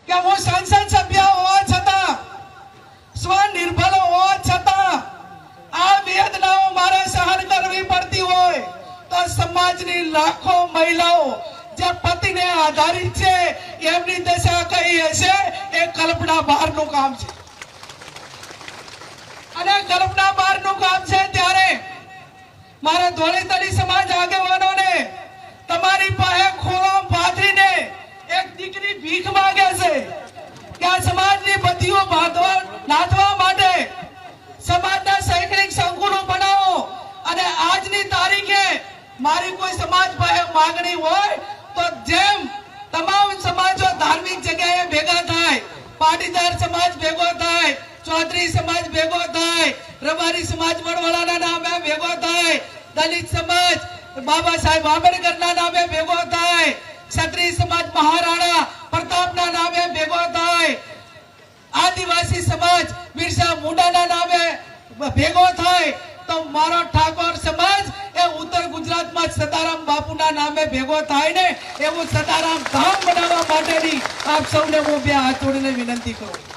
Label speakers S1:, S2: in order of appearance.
S1: કે હું સંસદ સભ્ય હોવા છતાં, સ્વનિર્ભર હોવા છતાં આ વેદનાઓ મારે સહન કરવી પડતી હોય તો સમાજની લાખો મહિલાઓ જે પતિને આધારિત છે એમની દશા કઈ હશે એ કલ્પના બહારનું કામ છે. અને કલ્પના બહારનું કામ છે ત્યારે મારા ધોળીતરી સમાજ આગેવાનોને તમારી પાસે ખોળો પાથરીને એક દીકરી ભીખ માંગે છે કે આ સમાજની બત્તીઓ નાથવા માટે સમાજના શૈક્ષણિક સંકુલો બનાવો. અને આજની તારીખે મારી કોઈ સમાજ પાસે માંગણી હોય તો જેમ તમામ સમાજો ધાર્મિક જગ્યાએ ભેગા થાય, પાટીદાર સમાજ ભેગો થાય, ચૌધરી સમાજ ભેગો થાય, રબારી સમાજ વડવાળાના નામે ભેગો થાય, દલિત સમાજ બાબા સાહેબ આંબેડકરના નામે ભેગો થાય, ક્ષત્રિય સમાજ મહારાણા પ્રતાપના નામે ભેગો થાય, આદિવાસી સમાજ બિરસા મુંડાના નામે ભેગો થાય તો મારો ઠાકોર સમાજ એ ઉત્તર ગુજરાતમાં સદારામ બાપુના નામે ભેગો થાય ને એવું સદારામ ધામ બનાવવા માટેની આપ સૌને હું બે હાથ જોડીને વિનંતી કરું.